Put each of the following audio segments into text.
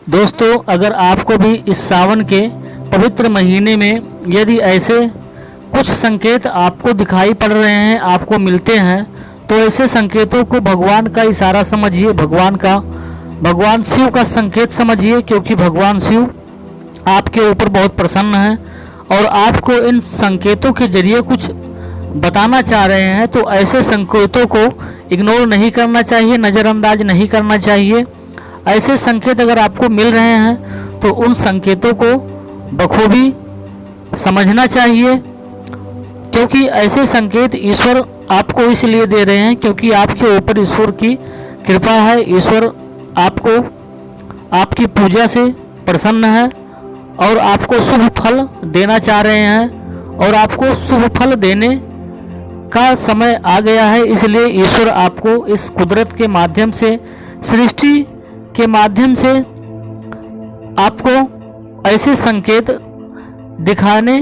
दोस्तों, अगर आपको भी इस सावन के पवित्र महीने में यदि ऐसे कुछ संकेत आपको दिखाई पड़ रहे हैं, आपको मिलते हैं, तो ऐसे संकेतों को भगवान का इशारा समझिए, भगवान शिव का संकेत समझिए, क्योंकि भगवान शिव आपके ऊपर बहुत प्रसन्न हैं और आपको इन संकेतों के जरिए कुछ बताना चाह रहे हैं। तो ऐसे संकेतों को इग्नोर नहीं करना चाहिए, नज़रअंदाज नहीं करना चाहिए। ऐसे संकेत अगर आपको मिल रहे हैं तो उन संकेतों को बखूबी समझना चाहिए, क्योंकि ऐसे संकेत ईश्वर आपको इसलिए दे रहे हैं क्योंकि आपके ऊपर ईश्वर की कृपा है। ईश्वर आपको आपकी पूजा से प्रसन्न है और आपको शुभ फल देना चाह रहे हैं और आपको शुभ फल देने का समय आ गया है। इसलिए ईश्वर आपको इस कुदरत के माध्यम से, सृष्टि के माध्यम से आपको ऐसे संकेत दिखाने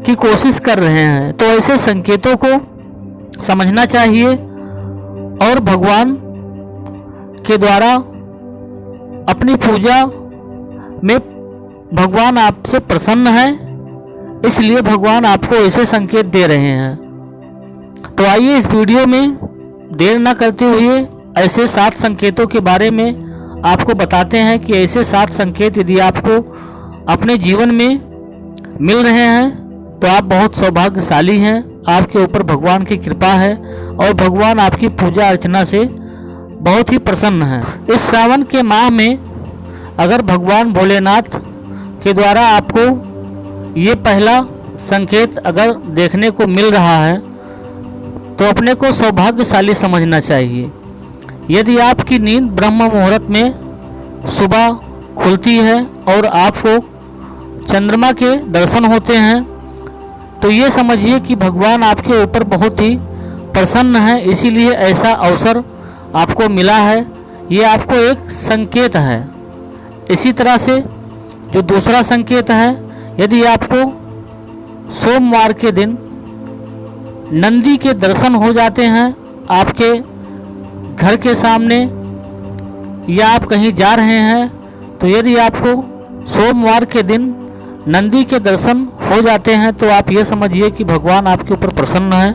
की कोशिश कर रहे हैं। तो ऐसे संकेतों को समझना चाहिए और भगवान के द्वारा अपनी पूजा में भगवान आपसे प्रसन्न है, इसलिए भगवान आपको ऐसे संकेत दे रहे हैं। तो आइए इस वीडियो में देर न करते हुए ऐसे 7 संकेतों के बारे में आपको बताते हैं कि ऐसे 7 संकेत यदि आपको अपने जीवन में मिल रहे हैं तो आप बहुत सौभाग्यशाली हैं, आपके ऊपर भगवान की कृपा है और भगवान आपकी पूजा अर्चना से बहुत ही प्रसन्न हैं। इस सावन के माह में अगर भगवान भोलेनाथ के द्वारा आपको ये पहला संकेत अगर देखने को मिल रहा है तो अपने को सौभाग्यशाली समझना चाहिए। यदि आपकी नींद ब्रह्म मुहूर्त में सुबह खुलती है और आपको चंद्रमा के दर्शन होते हैं तो ये समझिए कि भगवान आपके ऊपर बहुत ही प्रसन्न है, इसीलिए ऐसा अवसर आपको मिला है। ये आपको एक संकेत है। इसी तरह से जो दूसरा संकेत है, यदि आपको सोमवार के दिन नंदी के दर्शन हो जाते हैं आपके घर के सामने या आप कहीं जा रहे हैं, तो यदि आपको सोमवार के दिन नंदी के दर्शन हो जाते हैं तो आप ये समझिए कि भगवान आपके ऊपर प्रसन्न है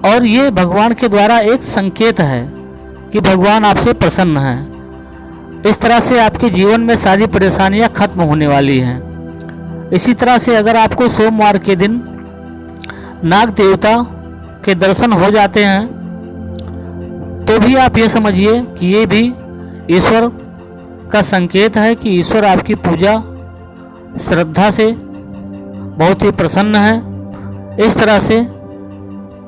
और ये भगवान के द्वारा एक संकेत है कि भगवान आपसे प्रसन्न है। इस तरह से आपके जीवन में सारी परेशानियां खत्म होने वाली हैं। इसी तरह से अगर आपको सोमवार के दिन नाग देवता के दर्शन हो जाते हैं तो भी आप ये समझिए कि ये भी ईश्वर का संकेत है कि ईश्वर आपकी पूजा श्रद्धा से बहुत ही प्रसन्न है। इस तरह से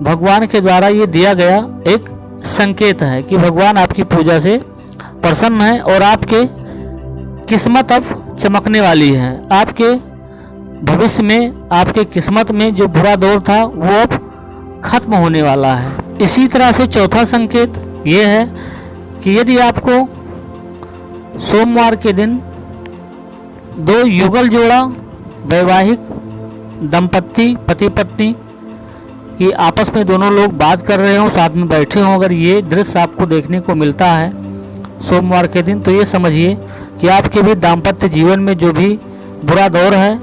भगवान के द्वारा ये दिया गया एक संकेत है कि भगवान आपकी पूजा से प्रसन्न है और आपके किस्मत अब चमकने वाली है। आपके भविष्य में, आपके किस्मत में जो बुरा दौर था वो अब खत्म होने वाला है। इसी तरह से चौथा संकेत ये है कि यदि आपको सोमवार के दिन 2 युगल जोड़ा वैवाहिक दंपत्ति, पति पत्नी कि आपस में दोनों लोग बात कर रहे हों, साथ में बैठे हों, अगर ये दृश्य आपको देखने को मिलता है सोमवार के दिन तो ये समझिए कि आपके भी दाम्पत्य जीवन में जो भी बुरा दौर है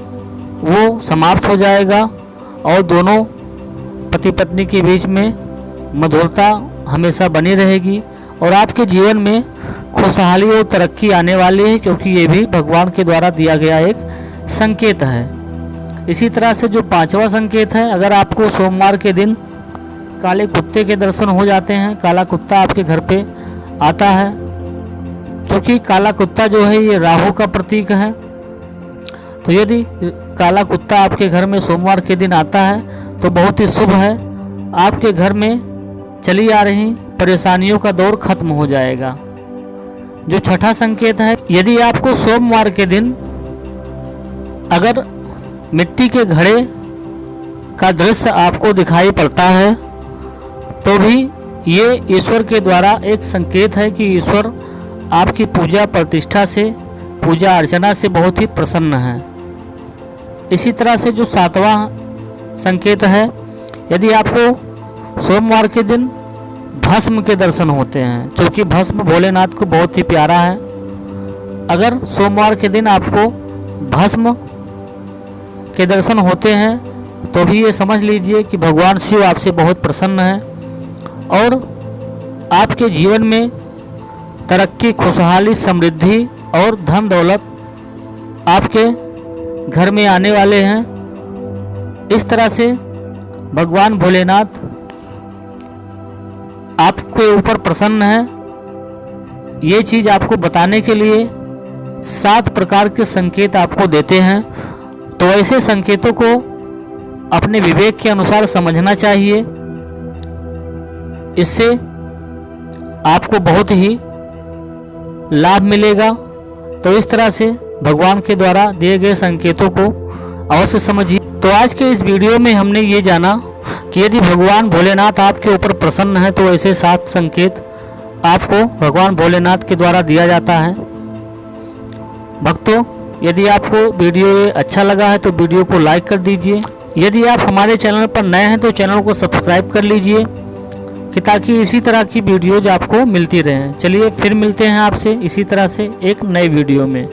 वो समाप्त हो जाएगा और दोनों पति पत्नी के बीच में मधुरता हमेशा बनी रहेगी और आपके जीवन में खुशहाली और तरक्की आने वाली है, क्योंकि ये भी भगवान के द्वारा दिया गया एक संकेत है। इसी तरह से जो 5वां संकेत है, अगर आपको सोमवार के दिन काले कुत्ते के दर्शन हो जाते हैं, काला कुत्ता आपके घर पे आता है, क्योंकि काला कुत्ता जो है ये राहु का प्रतीक है, तो यदि काला कुत्ता आपके घर में सोमवार के दिन आता है तो बहुत ही शुभ है। आपके घर में चली आ रही परेशानियों का दौर खत्म हो जाएगा। जो 6ठा संकेत है, यदि आपको सोमवार के दिन अगर मिट्टी के घड़े का दृश्य आपको दिखाई पड़ता है तो भी ये ईश्वर के द्वारा एक संकेत है कि ईश्वर आपकी पूजा प्रतिष्ठा से, पूजा अर्चना से बहुत ही प्रसन्न है। इसी तरह से जो 7वां संकेत है, यदि आपको सोमवार के दिन भस्म के दर्शन होते हैं, क्योंकि भस्म भोलेनाथ को बहुत ही प्यारा है अगर सोमवार के दिन आपको भस्म के दर्शन होते हैं तो भी ये समझ लीजिए कि भगवान शिव आपसे बहुत प्रसन्न है और आपके जीवन में तरक्की, खुशहाली, समृद्धि और धन दौलत आपके घर में आने वाले हैं। इस तरह से भगवान भोलेनाथ आपके ऊपर प्रसन्न है। ये चीज़ आपको बताने के लिए 7 प्रकार के संकेत आपको देते हैं, तो ऐसे संकेतों को अपने विवेक के अनुसार समझना चाहिए। इससे आपको बहुत ही लाभ मिलेगा। तो इस तरह से भगवान के द्वारा दिए गए संकेतों को अवश्य समझिए। तो आज के इस वीडियो में हमने ये जाना कि यदि भगवान भोलेनाथ आपके ऊपर प्रसन्न है तो ऐसे 7 संकेत आपको भगवान भोलेनाथ के द्वारा दिया जाता है। भक्तों, यदि आपको वीडियो ये अच्छा लगा है तो वीडियो को लाइक कर दीजिए। यदि आप हमारे चैनल पर नए हैं तो चैनल को सब्सक्राइब कर लीजिए कि ताकि इसी तरह की वीडियोज आपको मिलती रहें। चलिए फिर मिलते हैं आपसे इसी तरह से एक नए वीडियो में।